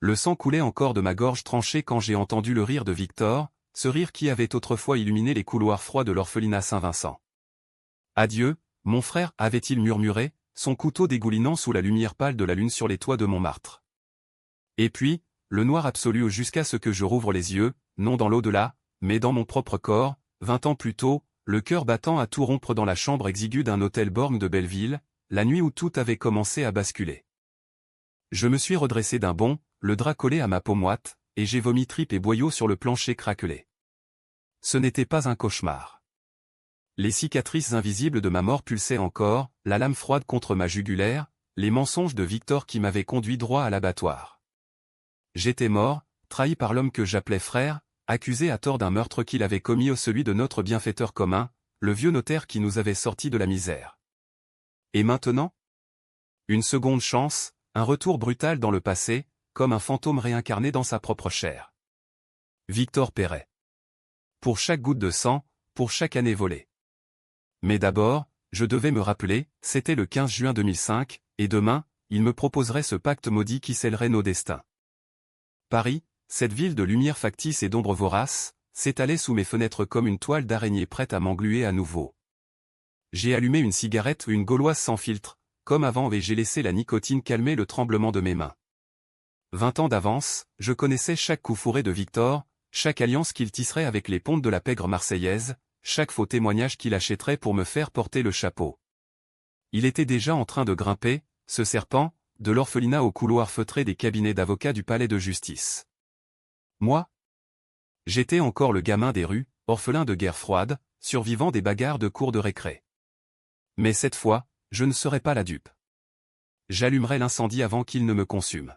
Le sang coulait encore de ma gorge tranchée quand j'ai entendu le rire de Victor, ce rire qui avait autrefois illuminé les couloirs froids de l'orphelinat Saint-Vincent. « Adieu, mon frère » avait-il murmuré, son couteau dégoulinant sous la lumière pâle de la lune sur les toits de Montmartre. Et puis, le noir absolu jusqu'à ce que je rouvre les yeux, non dans l'au-delà, mais dans mon propre corps, 20 ans plus tôt, le cœur battant à tout rompre dans la chambre exiguë d'un hôtel borgne de Belleville, la nuit où tout avait commencé à basculer. Je me suis redressé d'un bond, le drap collé à ma peau moite, et j'ai vomi tripes et boyaux sur le plancher craquelé. Ce n'était pas un cauchemar. Les cicatrices invisibles de ma mort pulsaient encore, la lame froide contre ma jugulaire, les mensonges de Victor qui m'avaient conduit droit à l'abattoir. J'étais mort, trahi par l'homme que j'appelais frère, accusé à tort d'un meurtre qu'il avait commis au celui de notre bienfaiteur commun, le vieux notaire qui nous avait sortis de la misère. Et maintenant? Une seconde chance, un retour brutal dans le passé, comme un fantôme réincarné dans sa propre chair. Victor paierait. Pour chaque goutte de sang, pour chaque année volée. Mais d'abord, je devais me rappeler, c'était le 15 juin 2005, et demain, il me proposerait ce pacte maudit qui scellerait nos destins. Paris, cette ville de lumière factice et d'ombre vorace, s'étalait sous mes fenêtres comme une toile d'araignée prête à m'engluer à nouveau. J'ai allumé une cigarette ou une gauloise sans filtre, comme avant et j'ai laissé la nicotine calmer le tremblement de mes mains. 20 ans d'avance, je connaissais chaque coup fourré de Victor, chaque alliance qu'il tisserait avec les pontes de la pègre marseillaise, chaque faux témoignage qu'il achèterait pour me faire porter le chapeau. Il était déjà en train de grimper, ce serpent, de l'orphelinat au couloir feutré des cabinets d'avocats du palais de justice. Moi? J'étais encore le gamin des rues, orphelin de guerre froide, survivant des bagarres de cour de récré. Mais cette fois, je ne serai pas la dupe. J'allumerai l'incendie avant qu'il ne me consume.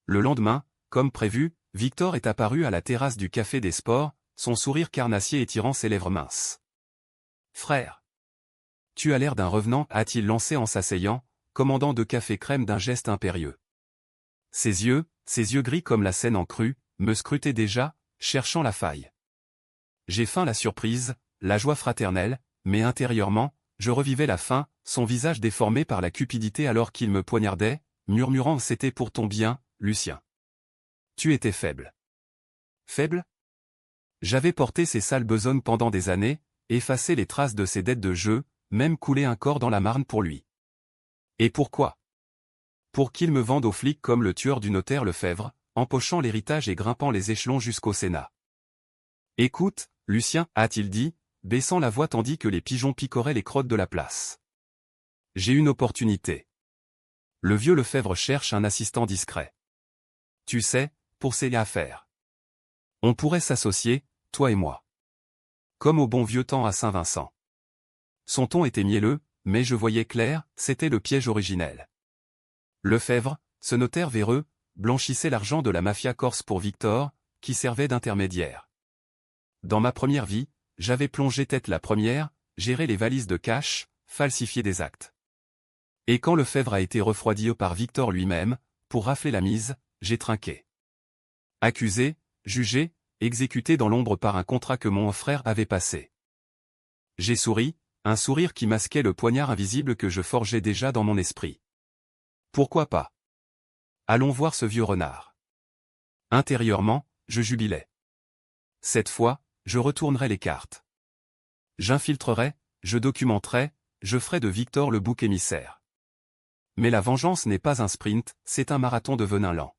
Le lendemain, comme prévu, Victor est apparu à la terrasse du Café des Sports, son sourire carnassier étirant ses lèvres minces. « Frère. Tu as l'air d'un revenant » a-t-il lancé en s'asseyant, commandant 2 cafés crème d'un geste impérieux. Ses yeux gris comme la Seine en crue, me scrutaient déjà, cherchant la faille. J'ai feint la surprise, la joie fraternelle, mais intérieurement, je revivais la faim, son visage déformé par la cupidité alors qu'il me poignardait, murmurant « C'était pour ton bien, Lucien. Tu étais faible. » Faible? J'avais porté ces sales besognes pendant des années, effacé les traces de ses dettes de jeu, même coulé un corps dans la Marne pour lui. Et pourquoi? Pour qu'il me vende aux flics comme le tueur du notaire Lefebvre, empochant l'héritage et grimpant les échelons jusqu'au Sénat. « Écoute, Lucien » a-t-il dit, baissant la voix tandis que les pigeons picoraient les crottes de la place. « J'ai une opportunité. Le vieux Lefebvre cherche un assistant discret. Tu sais, pour ses affaires. On pourrait s'associer, toi et moi. Comme au bon vieux temps à Saint-Vincent. » Son ton était mielleux, mais je voyais clair, c'était le piège originel. Lefebvre, ce notaire véreux, blanchissait l'argent de la mafia corse pour Victor, qui servait d'intermédiaire. Dans ma première vie, j'avais plongé tête la première, géré les valises de cash, falsifié des actes. Et quand Lefebvre a été refroidi par Victor lui-même, pour rafler la mise, j'ai trinqué. Accusé, jugé, exécuté dans l'ombre par un contrat que mon frère avait passé. J'ai souri, un sourire qui masquait le poignard invisible que je forgeais déjà dans mon esprit. Pourquoi pas? Allons voir ce vieux renard. Intérieurement, je jubilais. Cette fois, je retournerai les cartes. J'infiltrerai, je documenterai, je ferai de Victor le bouc émissaire. Mais la vengeance n'est pas un sprint, c'est un marathon de venin lent.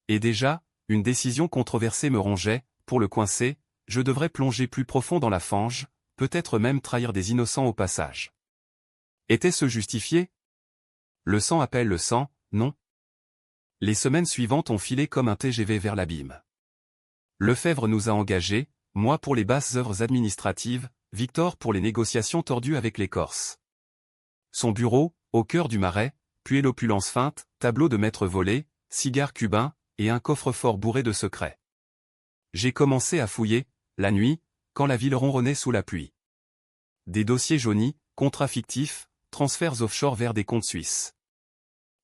Et déjà, une décision controversée me rongeait, pour le coincer, je devrais plonger plus profond dans la fange, peut-être même trahir des innocents au passage. Était-ce justifié? Le sang appelle le sang, non? Les semaines suivantes ont filé comme un TGV vers l'abîme. Lefebvre nous a engagés, moi pour les basses œuvres administratives, Victor pour les négociations tordues avec les Corses. Son bureau, au cœur du Marais, puis l'opulence feinte, tableau de maître volé, cigares cubains, et un coffre-fort bourré de secrets. J'ai commencé à fouiller, la nuit, quand la ville ronronnait sous la pluie. Des dossiers jaunis, contrats fictifs, transferts offshore vers des comptes suisses.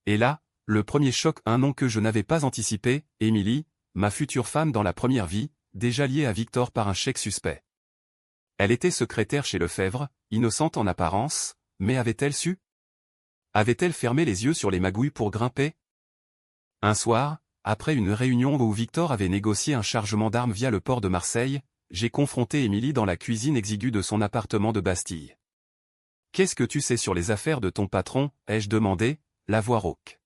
Et là, le premier choc, un nom que je n'avais pas anticipé, Émilie, ma future femme dans la première vie, déjà liée à Victor par un chèque suspect. Elle était secrétaire chez Lefebvre, innocente en apparence, mais avait-elle su? Avait-elle fermé les yeux sur les magouilles pour grimper? Un soir, après une réunion où Victor avait négocié un chargement d'armes via le port de Marseille, j'ai confronté Émilie dans la cuisine exiguë de son appartement de Bastille. « Qu'est-ce que tu sais sur les affaires de ton patron ?» ai-je demandé, la voix rauque.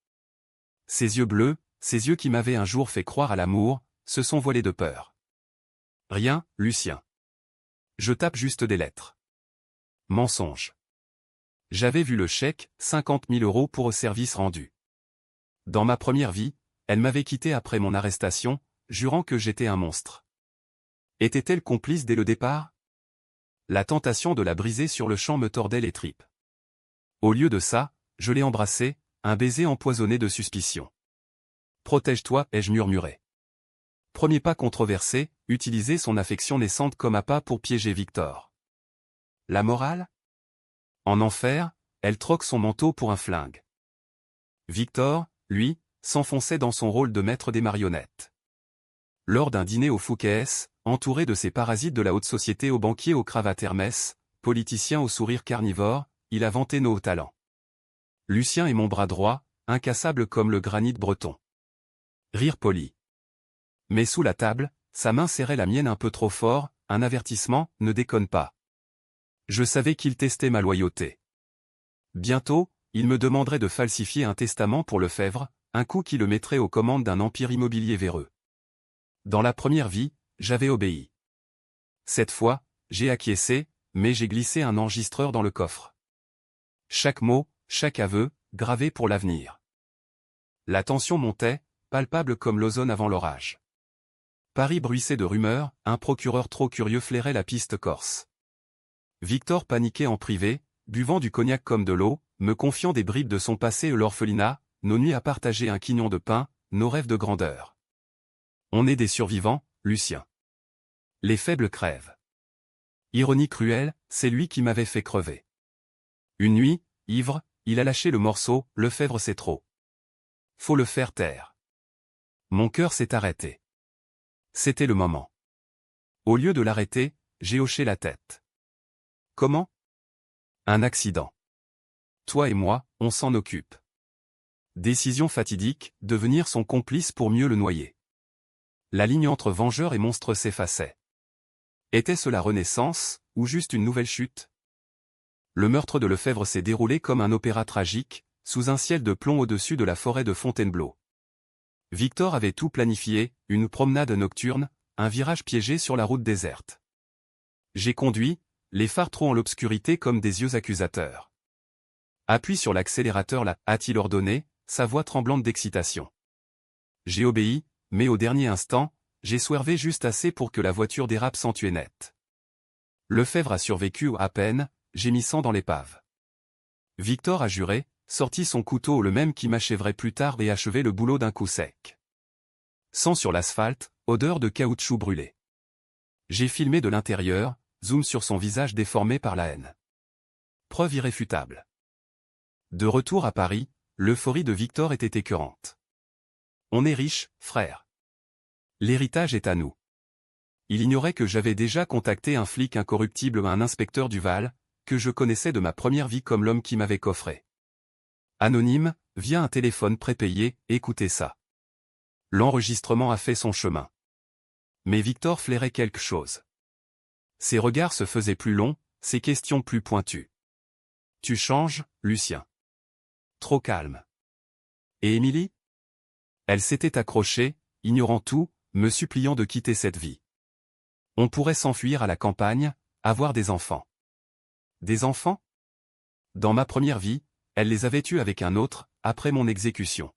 Ses yeux bleus, ces yeux qui m'avaient un jour fait croire à l'amour, se sont voilés de peur. « Rien, Lucien. Je tape juste des lettres. » Mensonge. J'avais vu le chèque, 50 000 € pour service rendu. Dans ma première vie, elle m'avait quitté après mon arrestation, jurant que j'étais un monstre. Était-elle complice dès le départ? La tentation de la briser sur le champ me tordait les tripes. Au lieu de ça, je l'ai embrassée, un baiser empoisonné de suspicion. « Protège-toi » ai-je murmuré. Premier pas controversé, utiliser son affection naissante comme appât pour piéger Victor. La morale? En enfer, elle troque son manteau pour un flingue. Victor, lui, s'enfonçait dans son rôle de maître des marionnettes. Lors d'un dîner au Fouquet's, entouré de ces parasites de la haute société aux banquiers aux cravates Hermès, politiciens au sourire carnivore, il a vanté nos hauts talents. Lucien est mon bras droit, incassable comme le granit breton. Rire poli. Mais sous la table, sa main serrait la mienne un peu trop fort, un avertissement, ne déconne pas. Je savais qu'il testait ma loyauté. Bientôt, il me demanderait de falsifier un testament pour Lefebvre, un coup qui le mettrait aux commandes d'un empire immobilier véreux. Dans la première vie, j'avais obéi. Cette fois, j'ai acquiescé, mais j'ai glissé un enregistreur dans le coffre. Chaque mot, chaque aveu, gravé pour l'avenir. La tension montait, palpable comme l'ozone avant l'orage. Paris bruissait de rumeurs, un procureur trop curieux flairait la piste corse. Victor paniquait en privé, buvant du cognac comme de l'eau, me confiant des bribes de son passé et l'orphelinat, nos nuits à partager un quignon de pain, nos rêves de grandeur. On est des survivants, Lucien. Les faibles crèvent. Ironie cruelle, c'est lui qui m'avait fait crever. Une nuit, ivre, il a lâché le morceau, Lefebvre c'est trop. Faut le faire taire. Mon cœur s'est arrêté. C'était le moment. Au lieu de l'arrêter, j'ai hoché la tête. Comment? Un accident. Toi et moi, on s'en occupe. Décision fatidique, devenir son complice pour mieux le noyer. La ligne entre vengeur et monstre s'effaçait. Était-ce la renaissance, ou juste une nouvelle chute? Le meurtre de Lefebvre s'est déroulé comme un opéra tragique, sous un ciel de plomb au-dessus de la forêt de Fontainebleau. Victor avait tout planifié, une promenade nocturne, un virage piégé sur la route déserte. J'ai conduit, les phares trop en l'obscurité comme des yeux accusateurs. Appuie sur l'accélérateur là, a-t-il ordonné, sa voix tremblante d'excitation. J'ai obéi, mais au dernier instant, j'ai swervé juste assez pour que la voiture dérape sans tuer net. Lefebvre a survécu à peine, gémissant dans l'épave. Victor a juré, sorti son couteau le même qui m'achèverait plus tard et achevé le boulot d'un coup sec. Sang sur l'asphalte, odeur de caoutchouc brûlé. J'ai filmé de l'intérieur, zoom sur son visage déformé par la haine. Preuve irréfutable. De retour à Paris, l'euphorie de Victor était écœurante. On est riche, frère. L'héritage est à nous. Il ignorait que j'avais déjà contacté un flic incorruptible, un inspecteur du Val, que je connaissais de ma première vie comme l'homme qui m'avait coffré. Anonyme, via un téléphone prépayé, écoutez ça. L'enregistrement a fait son chemin. Mais Victor flairait quelque chose. Ses regards se faisaient plus longs, ses questions plus pointues. Tu changes, Lucien. Trop calme. Et Émilie? Elle s'était accrochée, ignorant tout, me suppliant de quitter cette vie. On pourrait s'enfuir à la campagne, avoir des enfants. Des enfants? Dans ma première vie, elle les avait eus avec un autre, après mon exécution.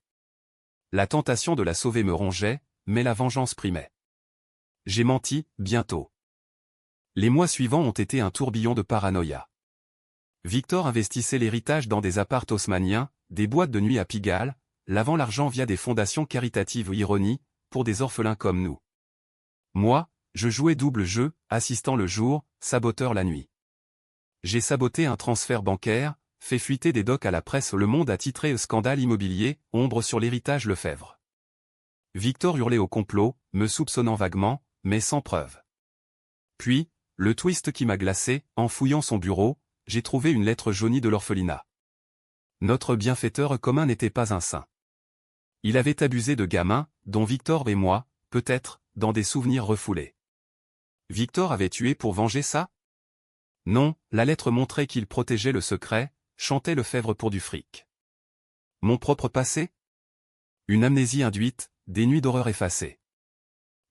La tentation de la sauver me rongeait, mais la vengeance primait. J'ai menti, bientôt. Les mois suivants ont été un tourbillon de paranoïa. Victor investissait l'héritage dans des apparts haussmanniens, des boîtes de nuit à Pigalle, lavant l'argent via des fondations caritatives ou ironie, pour des orphelins comme nous. Moi, je jouais double jeu, assistant le jour, saboteur la nuit. J'ai saboté un transfert bancaire, fait fuiter des docs à la presse. Le Monde a titré « Scandale immobilier, ombre sur l'héritage Lefebvre ». Victor hurlait au complot, me soupçonnant vaguement, mais sans preuve. Puis, le twist qui m'a glacé, en fouillant son bureau, j'ai trouvé une lettre jaunie de l'orphelinat. Notre bienfaiteur commun n'était pas un saint. Il avait abusé de gamins, dont Victor et moi, peut-être, dans des souvenirs refoulés. Victor avait tué pour venger ça? Non, la lettre montrait qu'il protégeait le secret, chantait Lefebvre pour du fric. Mon propre passé? Une amnésie induite, des nuits d'horreur effacées.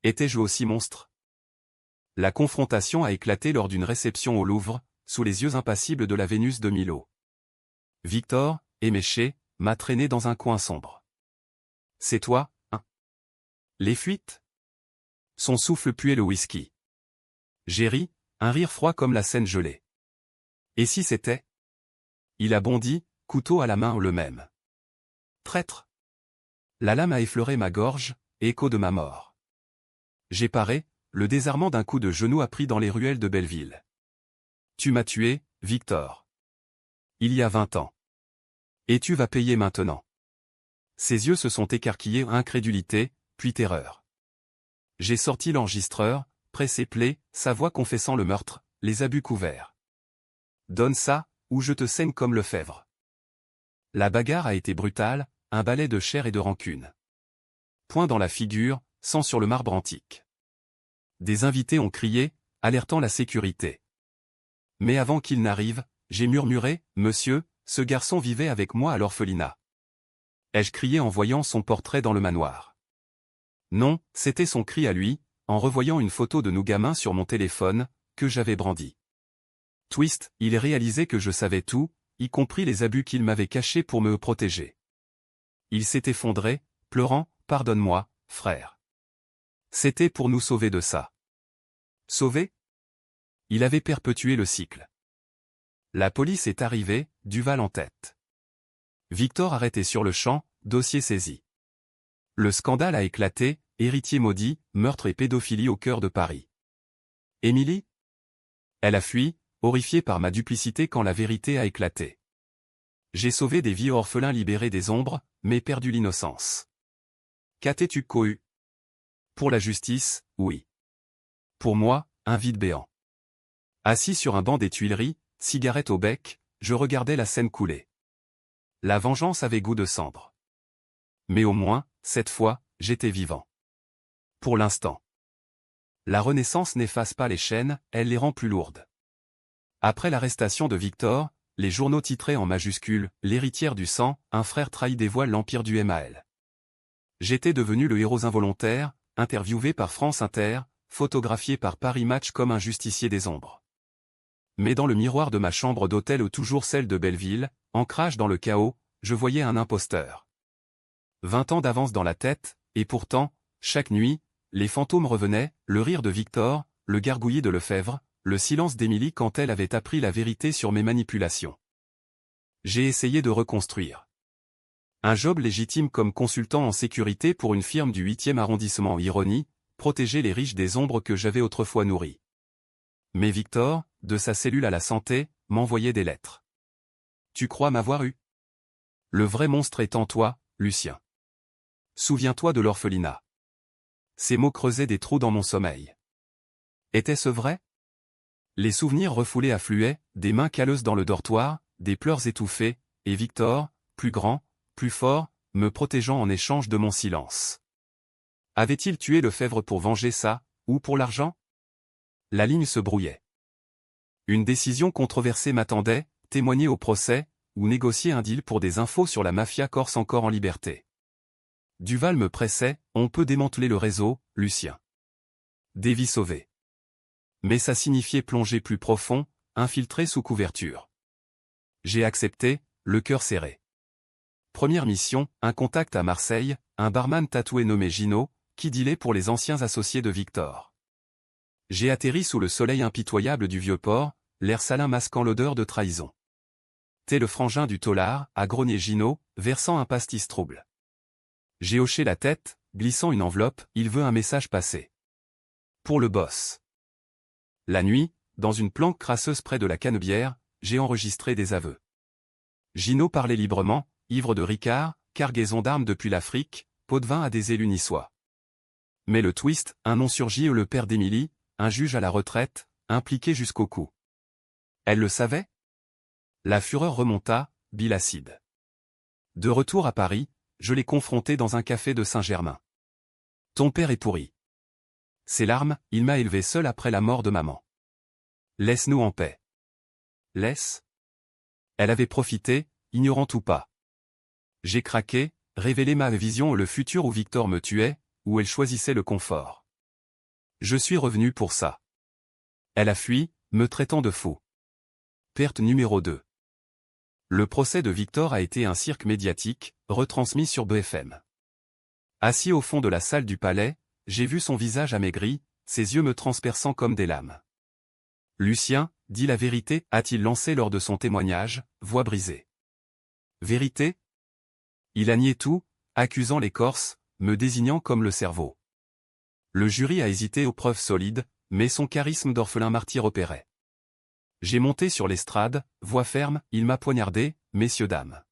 Étais-je aussi monstre? La confrontation a éclaté lors d'une réception au Louvre, sous les yeux impassibles de la Vénus de Milo. Victor, éméché, m'a traîné dans un coin sombre. C'est toi, hein? Les fuites? Son souffle puait le whisky. J'ai ri, un rire froid comme la Seine gelée. Et si c'était? Il a bondi, couteau à la main le même. Traître! La lame a effleuré ma gorge, écho de ma mort. J'ai paré, le désarmement d'un coup de genou a pris dans les ruelles de Belleville. Tu m'as tué, Victor. Il y a 20 ans. Et tu vas payer maintenant. Ses yeux se sont écarquillés, incrédulité, puis terreur. J'ai sorti l'enregistreur, pressé play, sa voix confessant le meurtre, les abus couverts. Donne ça, ou je te saigne comme Lefebvre. La bagarre a été brutale, un balai de chair et de rancune. Point dans la figure, sang sur le marbre antique. Des invités ont crié, alertant la sécurité. Mais avant qu'il n'arrive, j'ai murmuré, « Monsieur, ce garçon vivait avec moi à l'orphelinat. » Ai-je crié en voyant son portrait dans le manoir. Non, c'était son cri à lui, en revoyant une photo de nous gamins sur mon téléphone, que j'avais brandi. Twist, il réalisait que je savais tout, y compris les abus qu'il m'avait cachés pour me protéger. Il s'est effondré, pleurant, « Pardonne-moi, frère. » C'était pour nous sauver de ça. Sauver? Il avait perpétué le cycle. La police est arrivée, Duval en tête. Victor arrêté sur le champ, dossier saisi. Le scandale a éclaté, héritier maudit, meurtre et pédophilie au cœur de Paris. Émilie? Elle a fui, horrifiée par ma duplicité quand la vérité a éclaté. J'ai sauvé des vieux orphelins libérés des ombres, mais perdu l'innocence. Qu'as-tu cohu? Pour la justice, oui. Pour moi, un vide béant. Assis sur un banc des Tuileries, cigarette au bec, je regardais la scène couler. La vengeance avait goût de cendre. Mais au moins, cette fois, j'étais vivant. Pour l'instant. La Renaissance n'efface pas les chaînes, elle les rend plus lourdes. Après l'arrestation de Victor, les journaux titraient en majuscules « L'héritière du sang, un frère trahi dévoile l'empire du MAL ». J'étais devenu le héros involontaire, interviewé par France Inter, photographié par Paris Match comme un justicier des ombres. Mais dans le miroir de ma chambre d'hôtel ou toujours celle de Belleville, ancrage dans le chaos, je voyais un imposteur. 20 ans d'avance dans la tête, et pourtant, chaque nuit, les fantômes revenaient, le rire de Victor, le gargouillis de Lefebvre, le silence d'Émilie quand elle avait appris la vérité sur mes manipulations. J'ai essayé de reconstruire. Un job légitime comme consultant en sécurité pour une firme du 8e arrondissement, ironie, protéger les riches des ombres que j'avais autrefois nourries. Mais Victor, de sa cellule à la santé, m'envoyait des lettres. Tu crois m'avoir eu? Le vrai monstre est en toi, Lucien. Souviens-toi de l'orphelinat. Ces mots creusaient des trous dans mon sommeil. Était-ce vrai? Les souvenirs refoulés affluaient, des mains calleuses dans le dortoir, des pleurs étouffés, et Victor, plus grand, plus fort, me protégeant en échange de mon silence. Avait-il tué Lefebvre pour venger ça, ou pour l'argent? La ligne se brouillait. Une décision controversée m'attendait, témoigner au procès, ou négocier un deal pour des infos sur la mafia corse encore en liberté. Duval me pressait, on peut démanteler le réseau, Lucien. Des vies sauvées. Mais ça signifiait plonger plus profond, infiltrer sous couverture. J'ai accepté, le cœur serré. Première mission, un contact à Marseille, un barman tatoué nommé Gino, qui dealait pour les anciens associés de Victor. J'ai atterri sous le soleil impitoyable du vieux port, l'air salin masquant l'odeur de trahison. T'es le frangin du tôlard, a grogné Gino, versant un pastis trouble. J'ai hoché la tête, glissant une enveloppe, il veut un message passé. Pour le boss. La nuit, dans une planque crasseuse près de la Canebière, j'ai enregistré des aveux. Gino parlait librement, ivre de Ricard, cargaison d'armes depuis l'Afrique, pot de vin à des élus niçois. Mais le twist, un nom surgit, le père d'Émilie, un juge à la retraite, impliqué jusqu'au cou. Elle le savait? La fureur remonta, bile acide. De retour à Paris, je l'ai confronté dans un café de Saint-Germain. Ton père est pourri. Ses larmes, il m'a élevé seul après la mort de maman. Laisse-nous en paix. Laisse. Elle avait profité, ignorant ou pas. J'ai craqué, révélé ma vision le futur où Victor me tuait, où elle choisissait le confort. Je suis revenu pour ça. Elle a fui, me traitant de fou. Perte numéro 2. Le procès de Victor a été un cirque médiatique, retransmis sur BFM. Assis au fond de la salle du palais, j'ai vu son visage amaigri, ses yeux me transperçant comme des lames. Lucien, dis la vérité, a-t-il lancé lors de son témoignage, voix brisée. Vérité? Il a nié tout, accusant les Corses, me désignant comme le cerveau. Le jury a hésité aux preuves solides, mais son charisme d'orphelin martyr opérait. J'ai monté sur l'estrade, voix ferme, il m'a poignardé, messieurs dames.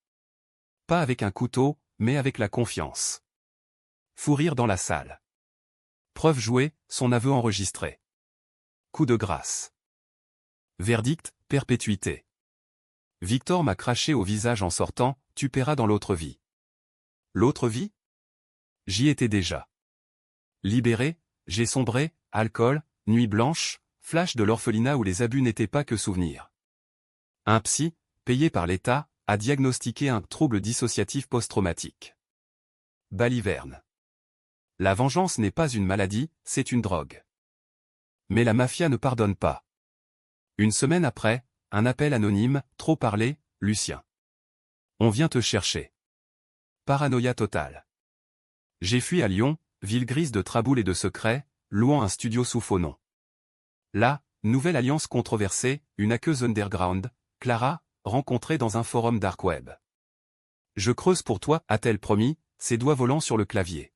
Pas avec un couteau, mais avec la confiance. Fou rire dans la salle. Preuve jouée, son aveu enregistré. Coup de grâce. Verdict, perpétuité. Victor m'a craché au visage en sortant, tu paieras dans l'autre vie. L'autre vie? J'y étais déjà. Libéré, j'ai sombré, alcool, nuit blanche, flash de l'orphelinat où les abus n'étaient pas que souvenirs. Un psy, payé par l'État, a diagnostiqué un trouble dissociatif post-traumatique. Baliverne. La vengeance n'est pas une maladie, c'est une drogue. Mais la mafia ne pardonne pas. Une semaine après, un appel anonyme, trop parlé, Lucien. On vient te chercher. Paranoïa totale. J'ai fui à Lyon, ville grise de traboules et de secrets, louant un studio sous faux nom. Là, nouvelle alliance controversée, une hackeuse underground, Clara, rencontrée dans un forum dark web. Je creuse pour toi, a-t-elle promis, ses doigts volant sur le clavier.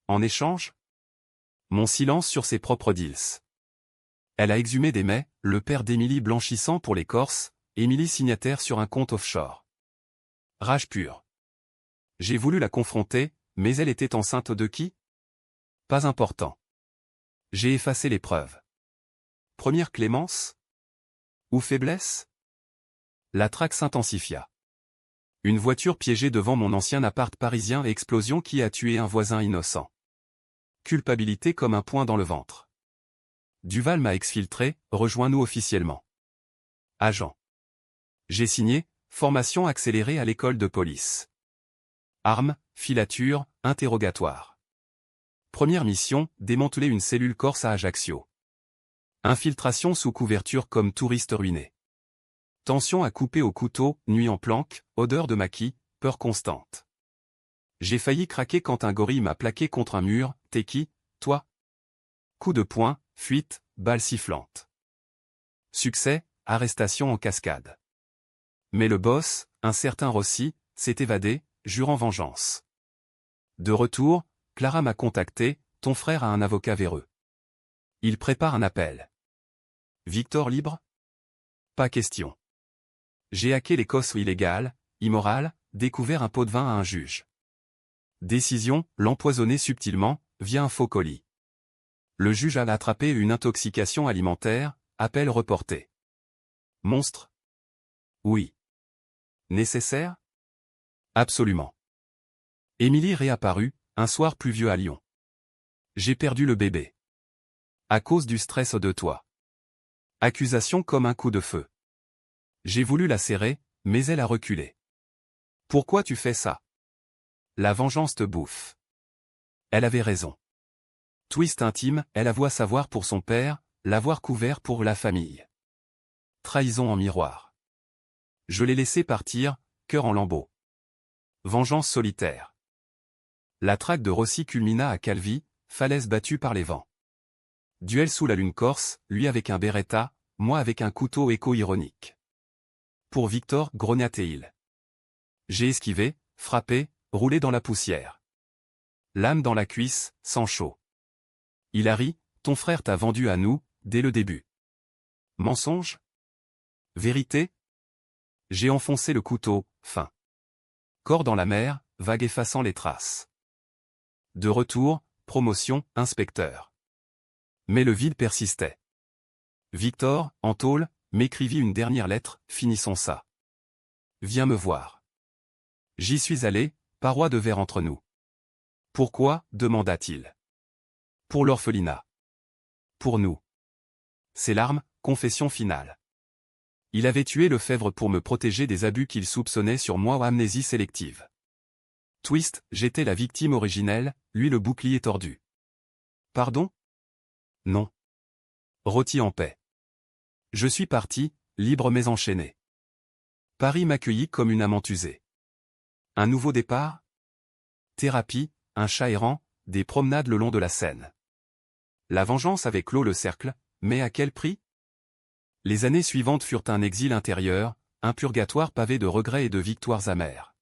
En échange? Mon silence sur ses propres deals. Elle a exhumé des mets, le père d'Émilie blanchissant pour les Corses, Émilie signataire sur un compte offshore. Rage pure. J'ai voulu la confronter, mais elle était enceinte de qui? Pas important. J'ai effacé les preuves. Première clémence? Ou faiblesse? La traque s'intensifia. Une voiture piégée devant mon ancien appart parisien et explosion qui a tué un voisin innocent. Culpabilité comme un poing dans le ventre. Duval m'a exfiltré, rejoins-nous officiellement. Agent. J'ai signé, formation accélérée à l'école de police. Armes, filature, interrogatoire. Première mission, démanteler une cellule corse à Ajaccio. Infiltration sous couverture comme touriste ruiné. Tension à couper au couteau, nuit en planque, odeur de maquis, peur constante. J'ai failli craquer quand un gorille m'a plaqué contre un mur, t'es qui, toi? Coup de poing, fuite, balle sifflante. Succès, arrestation en cascade. Mais le boss, un certain Rossi, s'est évadé, jurant vengeance. De retour, Clara m'a contacté, ton frère a un avocat véreux. Il prépare un appel. Victor libre? Pas question. J'ai hacké les COS illégales, immorales, découvert un pot de vin à un juge. Décision, l'empoisonner subtilement, via un faux colis. Le juge a attrapé une intoxication alimentaire, appel reporté. Monstre? Oui. Nécessaire? Absolument. Émilie réapparut, un soir pluvieux à Lyon. J'ai perdu le bébé. À cause du stress de toi. Accusation comme un coup de feu. J'ai voulu la serrer, mais elle a reculé. Pourquoi tu fais ça? La vengeance te bouffe. Elle avait raison. Twist intime, elle avoua savoir pour son père, l'avoir couvert pour la famille. Trahison en miroir. Je l'ai laissé partir, cœur en lambeaux. Vengeance solitaire. La traque de Rossi culmina à Calvi, falaise battue par les vents. Duel sous la lune corse, lui avec un Beretta, moi avec un couteau écho-ironique. Pour Victor, grognatait-il. J'ai esquivé, frappé, roulé dans la poussière. L'âme dans la cuisse, sang chaud. Il a ri, ton frère t'a vendu à nous, dès le début. Mensonge? Vérité? J'ai enfoncé le couteau, fin. Corps dans la mer, vague effaçant les traces. De retour, promotion, inspecteur. Mais le vide persistait. Victor, en tôle, m'écrivit une dernière lettre, finissons ça. Viens me voir. J'y suis allé, paroi de verre entre nous. Pourquoi, demanda-t-il. Pour l'orphelinat. Pour nous. Ses larmes, confession finale. Il avait tué Lefebvre pour me protéger des abus qu'il soupçonnait sur moi ou amnésie sélective. Twist, j'étais la victime originelle, lui le bouclier tordu. Pardon? Non. Rôti en paix. Je suis parti, libre mais enchaîné. Paris m'accueillit comme une amante usée. Un nouveau départ? Thérapie, un chat errant, des promenades le long de la Seine. La vengeance avait clos le cercle, mais à quel prix? Les années suivantes furent un exil intérieur, un purgatoire pavé de regrets et de victoires amères.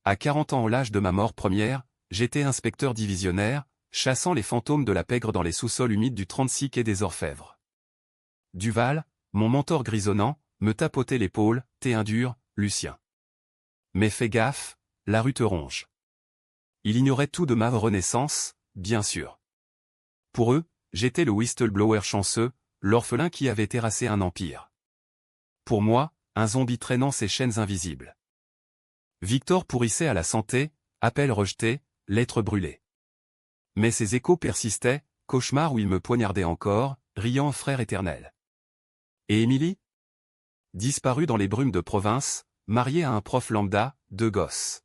À 40 ans, au l'âge de ma mort première, j'étais inspecteur divisionnaire, chassant les fantômes de la pègre dans les sous-sols humides du 36 quai des Orfèvres. Duval, mon mentor grisonnant, me tapotait l'épaule, « T'es un dur, Lucien. Mais fais gaffe, la rue te ronge. » Il ignorait tout de ma renaissance, bien sûr. Pour eux, j'étais le whistleblower chanceux, l'orphelin qui avait terrassé un empire. Pour moi, un zombie traînant ses chaînes invisibles. Victor pourrissait à la santé, appel rejeté, lettre brûlée. Mais ses échos persistaient, cauchemar où il me poignardait encore, riant frère éternel. Et Émilie? Disparue dans les brumes de province, mariée à un prof lambda, 2 gosses.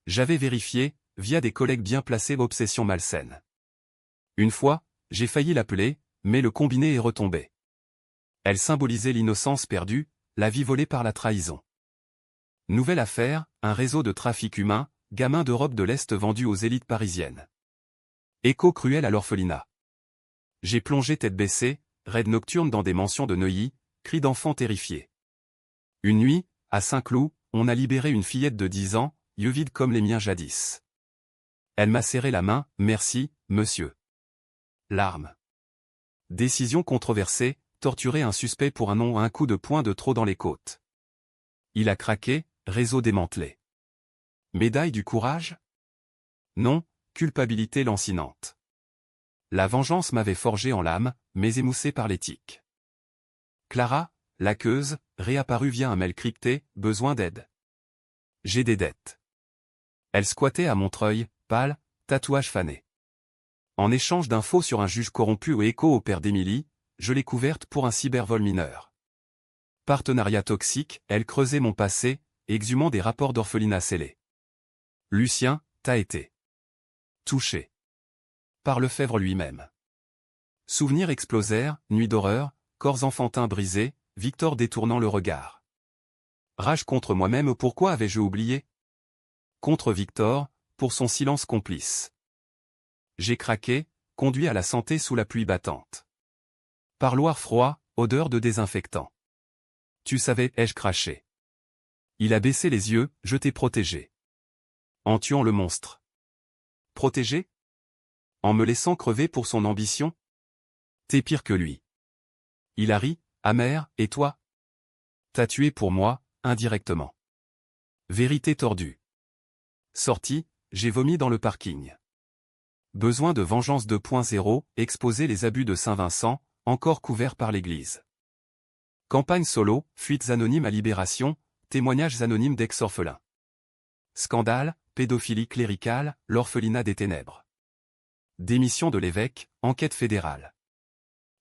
J'avais vérifié, via des collègues bien placés, obsession malsaine. Une fois, j'ai failli l'appeler, mais le combiné est retombé. Elle symbolisait l'innocence perdue, la vie volée par la trahison. Nouvelle affaire, un réseau de trafic humain, gamins d'Europe de l'Est vendus aux élites parisiennes. Écho cruel à l'orphelinat. J'ai plongé tête baissée, raid nocturne dans des mansions de Neuilly, cris d'enfants terrifiés. Une nuit, à Saint-Cloud, on a libéré une fillette de 10 ans, yeux vides comme les miens jadis. Elle m'a serré la main, merci, monsieur. Larmes. Décision controversée, torturer un suspect pour un nom ou un coup de poing de trop dans les côtes. Il a craqué, réseau démantelé. Médaille du courage? Non, culpabilité lancinante. La vengeance m'avait forgé en l'âme, mais émoussé par l'éthique. Clara, l'aqueuse, réapparut via un mail crypté, besoin d'aide. J'ai des dettes. Elle squattait à Montreuil, pâle, tatouage fané. En échange d'infos sur un juge corrompu ou écho au père d'Émilie, je l'ai couverte pour un cybervol mineur. Partenariat toxique, elle creusait mon passé, exhumant des rapports d'orphelinat scellés. Lucien, t'as été touché par Lefebvre lui-même. Souvenirs explosèrent, nuit d'horreur, corps enfantins brisés, Victor détournant le regard. Rage contre moi-même, pourquoi avais-je oublié? Contre Victor, pour son silence complice. J'ai craqué, conduit à la santé sous la pluie battante. Parloir froid, odeur de désinfectant. Tu savais, ai-je craché. Il a baissé les yeux, je t'ai protégé. En tuant le monstre. Protégé? En me laissant crever pour son ambition? T'es pire que lui. Il a ri, amer, et toi? T'as tué pour moi, indirectement. Vérité tordue. Sorti, j'ai vomi dans le parking. Besoin de vengeance 2.0, exposer les abus de Saint-Vincent, encore couverts par l'Église. Campagne solo, fuites anonymes à Libération, témoignages anonymes d'ex-orphelins. Scandale, pédophilie cléricale, l'orphelinat des ténèbres. Démission de l'évêque, enquête fédérale.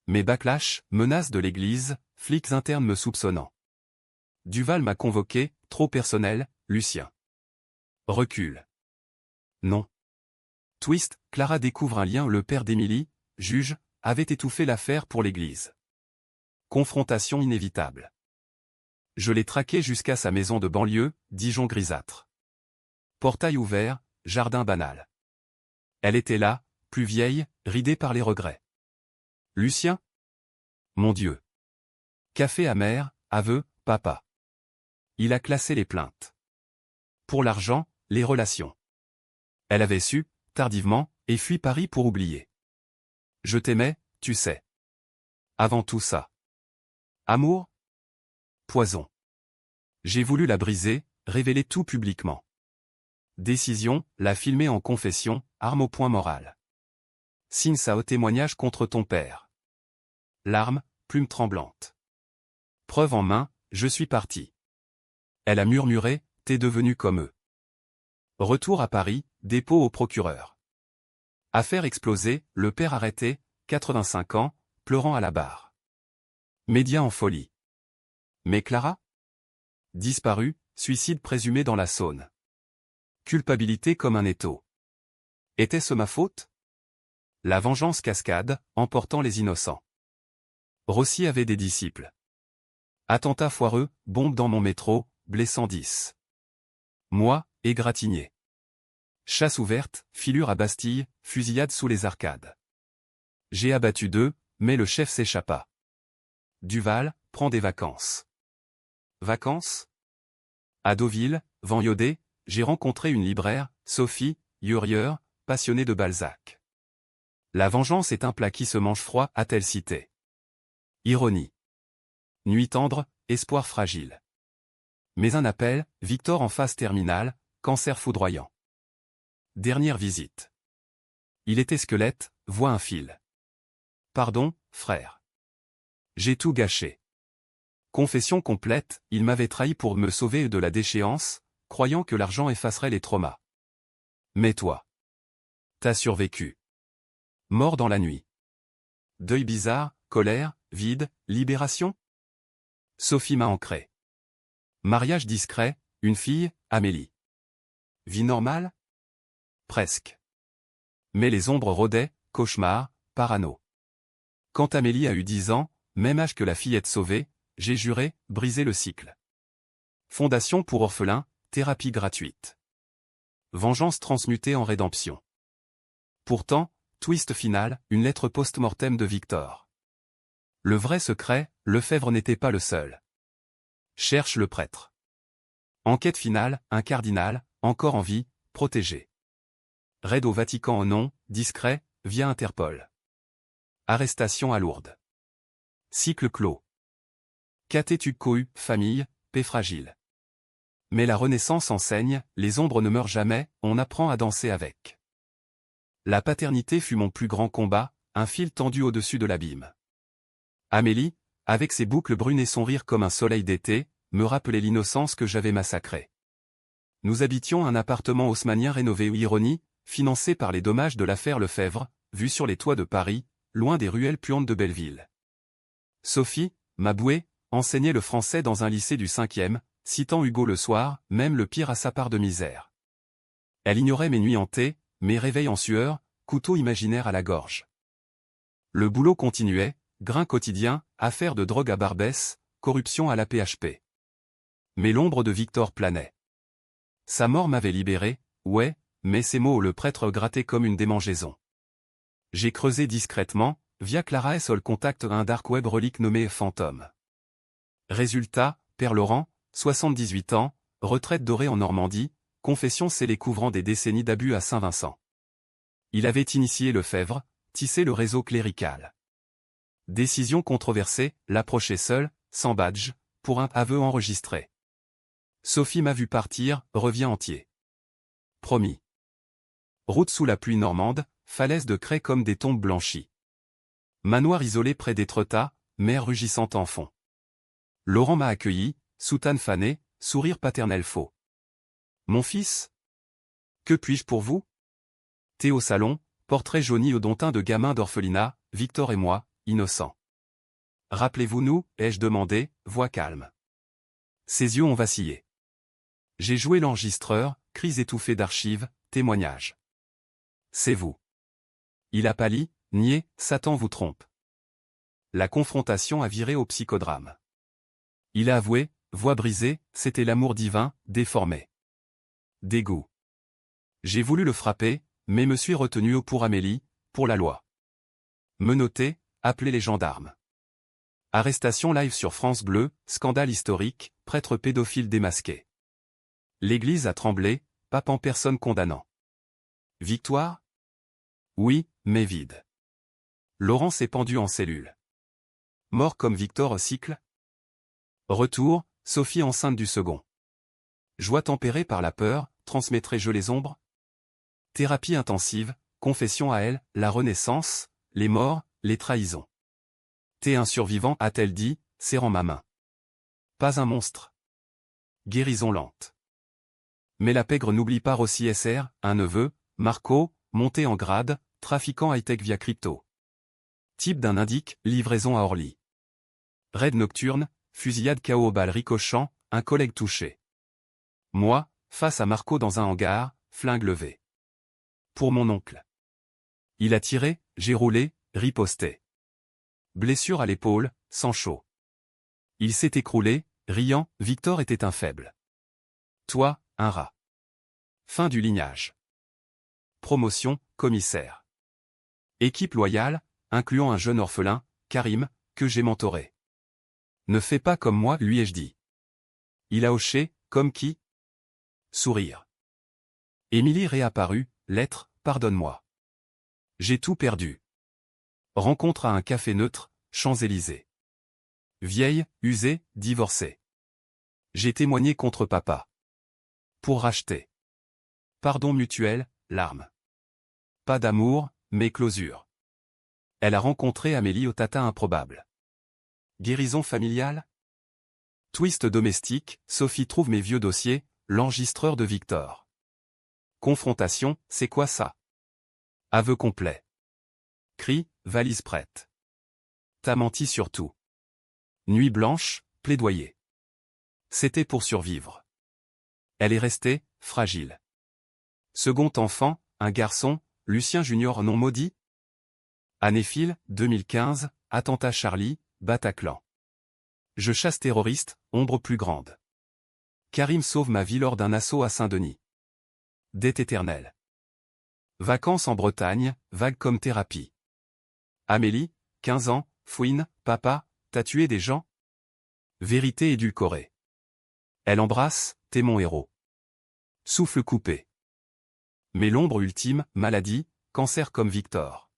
Mais backlash, menace de l'Église, flics internes me soupçonnant. Duval m'a convoqué, trop personnel, Lucien. Recule. Non. Twist, Clara découvre un lien, le père d'Émilie, juge, avait étouffé l'affaire pour l'Église. Confrontation inévitable. Je l'ai traqué jusqu'à sa maison de banlieue, Dijon grisâtre. Portail ouvert, jardin banal. Elle était là, plus vieille, ridée par les regrets. Lucien? Mon Dieu. Café amer, aveu, papa. Il a classé les plaintes. Pour l'argent, les relations. Elle avait su, tardivement, et fui Paris pour oublier. Je t'aimais, tu sais. Avant tout ça. Amour? Poison. J'ai voulu la briser, révéler tout publiquement. Décision, la filmer en confession, arme au point moral. Signe ça au témoignage contre ton père. Larmes, plume tremblante. Preuve en main, je suis parti. Elle a murmuré, t'es devenu comme eux. Retour à Paris, dépôt au procureur. Affaire explosée, le père arrêté, 85 ans, pleurant à la barre. Médias en folie. Mais Clara? Disparue, suicide présumé dans la Saône. Culpabilité comme un étau. Était-ce ma faute? La vengeance cascade, emportant les innocents. Rossi avait des disciples. Attentat foireux, bombe dans mon métro, blessant 10. Moi, égratigné. Chasse ouverte, filure à Bastille, fusillade sous les arcades. J'ai abattu 2, mais le chef s'échappa. Duval, prend des vacances. Vacances? À Deauville, vent iodé, j'ai rencontré une libraire, Sophie, Yurier, passionnée de Balzac. La vengeance est un plat qui se mange froid, a-t-elle cité. Ironie. Nuit tendre, espoir fragile. Mais un appel, Victor en phase terminale, cancer foudroyant. Dernière visite. Il était squelette, voit un fil. Pardon, frère. J'ai tout gâché. Confession complète, il m'avait trahi pour me sauver de la déchéance, croyant que l'argent effacerait les traumas. Mais toi. T'as survécu. Mort dans la nuit. Deuil bizarre, colère, vide, libération? Sophie m'a ancré. Mariage discret, une fille, Amélie. Vie normale? Presque. Mais les ombres rôdaient, cauchemar, parano. Quand Amélie a eu 10 ans, même âge que la fillette sauvée, j'ai juré, briser le cycle. Fondation pour orphelins, thérapie gratuite. Vengeance transmutée en rédemption. Pourtant, twist final, une lettre post-mortem de Victor. Le vrai secret, Lefebvre n'était pas le seul. Cherche le prêtre. Enquête finale, un cardinal, encore en vie, protégé. Raid au Vatican au nom, discret, via Interpol. Arrestation à Lourdes. Cycle clos. Catétucohu, famille, paix fragile. Mais la Renaissance enseigne, les ombres ne meurent jamais, on apprend à danser avec. La paternité fut mon plus grand combat, un fil tendu au-dessus de l'abîme. Amélie, avec ses boucles brunes et son rire comme un soleil d'été, me rappelait l'innocence que j'avais massacrée. Nous habitions un appartement haussmannien rénové ironie, financé par les dommages de l'affaire Lefebvre, vu sur les toits de Paris, loin des ruelles puantes de Belleville. Sophie, ma bouée, enseignait le français dans un lycée du 5e, citant Hugo le soir, même le pire a sa part de misère. Elle ignorait mes nuits hantées, mes réveils en sueur, couteau imaginaire à la gorge. Le boulot continuait, grain quotidien, affaire de drogue à Barbès, corruption à la PHP. Mais l'ombre de Victor planait. Sa mort m'avait libéré, ouais, mais ces mots le prêtre grattait comme une démangeaison. J'ai creusé discrètement, via Clara S. le contact un dark web relique nommé Fantôme. Résultat, Père Laurent, 78 ans, retraite dorée en Normandie, confession scellée couvrant des décennies d'abus à Saint-Vincent. Il avait initié Lefebvre, tissé le réseau clérical. Décision controversée, l'approcher seul, sans badge, pour un aveu enregistré. Sophie m'a vu partir, revient entier. Promis. Route sous la pluie normande, falaise de craie comme des tombes blanchies. Manoir isolé près d'Étretat, mer rugissante en fond. Laurent m'a accueilli, soutane fanée, sourire paternel faux. Mon fils? Que puis-je pour vous? Thé au salon, portrait jauni au dontin de gamin d'orphelinat, Victor et moi, innocents. Rappelez-vous-nous, ai-je demandé, voix calme. Ses yeux ont vacillé. J'ai joué l'enregistreur, cris étouffés d'archives, témoignages. C'est vous. Il a pâli, nié, Satan vous trompe. La confrontation a viré au psychodrame. Il a avoué, voix brisée, c'était l'amour divin, déformé. Dégoût. J'ai voulu le frapper, mais me suis retenu pour Amélie, pour la loi. Menotté, appelez les gendarmes. Arrestation live sur France Bleu, scandale historique, prêtre pédophile démasqué. L'église a tremblé, pape en personne condamnant. Victoire? Oui, mais vide. Laurent s'est pendu en cellule. Mort comme Victor au cycle? Retour, Sophie enceinte du second. Joie tempérée par la peur, transmettrai-je les ombres? Thérapie intensive, confession à elle, la renaissance, les morts, les trahisons. T'es un survivant, a-t-elle dit, serrant ma main. Pas un monstre. Guérison lente. Mais la pègre n'oublie pas Rossi SR, un neveu, Marco, monté en grade, trafiquant high-tech via crypto. Type d'un indique, livraison à Orly. Raid nocturne, fusillade KO aux balles ricochant, un collègue touché. Moi, face à Marco dans un hangar, flingue levé. Pour mon oncle. Il a tiré, j'ai roulé, riposté. Blessure à l'épaule, sang chaud. Il s'est écroulé, riant, Victor était un faible. Toi, un rat. Fin du lignage. Promotion, commissaire. Équipe loyale, incluant un jeune orphelin, Karim, que j'ai mentoré. Ne fais pas comme moi, lui ai-je dit. Il a hoché, comme qui? Sourire. Émilie réapparut, lettre, pardonne-moi. J'ai tout perdu. Rencontre à un café neutre, Champs-Élysées. Vieille, usée, divorcée. J'ai témoigné contre papa. Pour racheter. Pardon mutuel, larmes. Pas d'amour, mais closure. Elle a rencontré Amélie au tatin improbable. Guérison familiale? Twist domestique, Sophie trouve mes vieux dossiers, l'enregistreur de Victor. Confrontation, c'est quoi ça? Aveu complet. Cri, valise prête. T'as menti sur tout. Nuit blanche, plaidoyer. C'était pour survivre. Elle est restée, fragile. Second enfant, un garçon, Lucien Junior non maudit? Année 2015, attentat Charlie, Bataclan. Je chasse terroriste, ombre plus grande. Karim sauve ma vie lors d'un assaut à Saint-Denis. Dette éternelle. Vacances en Bretagne, vague comme thérapie. Amélie, 15 ans, fouine, papa, t'as tué des gens? Vérité édulcorée. Elle embrasse, t'es mon héros. Souffle coupé. Mais l'ombre ultime, maladie, cancer comme Victor.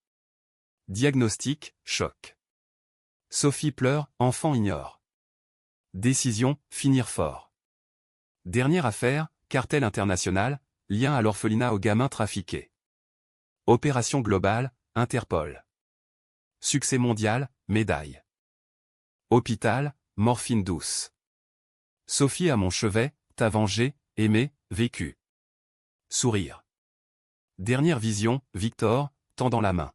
Diagnostic, choc. Sophie pleure, enfant ignore. Décision, finir fort. Dernière affaire, cartel international, lien à l'orphelinat aux gamins trafiqués. Opération globale, Interpol. Succès mondial, médaille. Hôpital, morphine douce. Sophie à mon chevet, t'as vengé, aimé, vécu. Sourire. Dernière vision, Victor, tendant la main.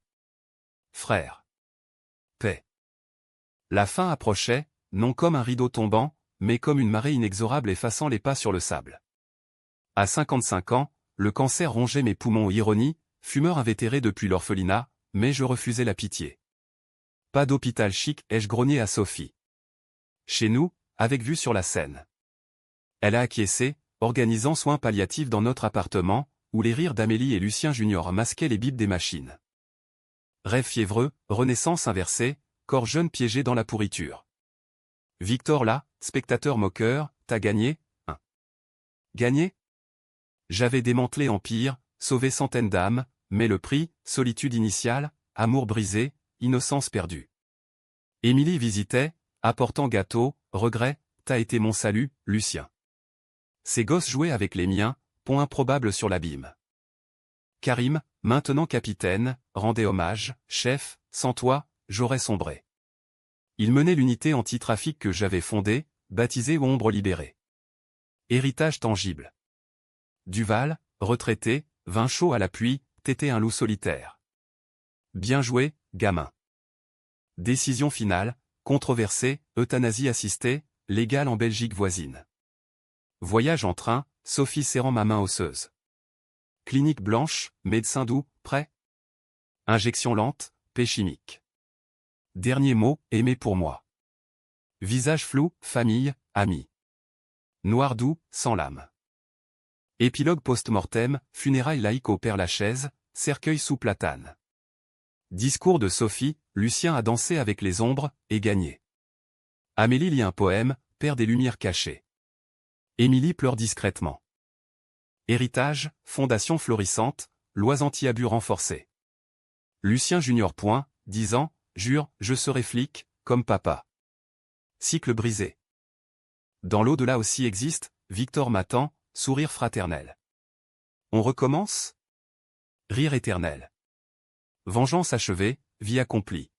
Frère. Paix. La fin approchait, non comme un rideau tombant, mais comme une marée inexorable effaçant les pas sur le sable. À 55 ans, le cancer rongeait mes poumons. Ironie, fumeur invétéré depuis l'orphelinat, mais je refusais la pitié. Pas d'hôpital chic, ai-je grogné à Sophie. Chez nous, avec vue sur la Seine. Elle a acquiescé, organisant soins palliatifs dans notre appartement, où les rires d'Amélie et Lucien Junior masquaient les bips des machines. Rêve fiévreux, renaissance inversée, corps jeune piégé dans la pourriture. Victor là, spectateur moqueur, t'as gagné, hein? Gagné? J'avais démantelé Empire, sauvé centaines d'âmes, mais le prix, solitude initiale, amour brisé, innocence perdue. Émilie visitait, apportant gâteau, regret, t'as été mon salut, Lucien. Ces gosses jouaient avec les miens, pont improbable sur l'abîme. Karim, maintenant capitaine, rendait hommage, chef, sans toi, j'aurais sombré. Il menait l'unité anti-trafic que j'avais fondée, baptisée Ombre libérée. Héritage tangible. Duval, retraité, vin chaud à l'appui, t'étais un loup solitaire. Bien joué, gamin. Décision finale, controversée, euthanasie assistée, légale en Belgique voisine. Voyage en train, Sophie serrant ma main osseuse. Clinique blanche, médecin doux, prêt? Injection lente, paix chimique. Dernier mot, aimé pour moi. Visage flou, famille, amis. Noir doux, sans l'âme. Épilogue post-mortem, funérailles laïques au Père-Lachaise, cercueil sous platane. Discours de Sophie, Lucien a dansé avec les ombres, et gagné. Amélie lit un poème, Père des lumières cachées. Émilie pleure discrètement. Héritage, fondation florissante, lois anti-abus renforcées. Lucien Junior. 10 ans, jure, je serai flic, comme papa. Cycle brisé. Dans l'au-delà aussi existe, Victor m'attend, sourire fraternel. On recommence? Rire éternel. Vengeance achevée, vie accomplie.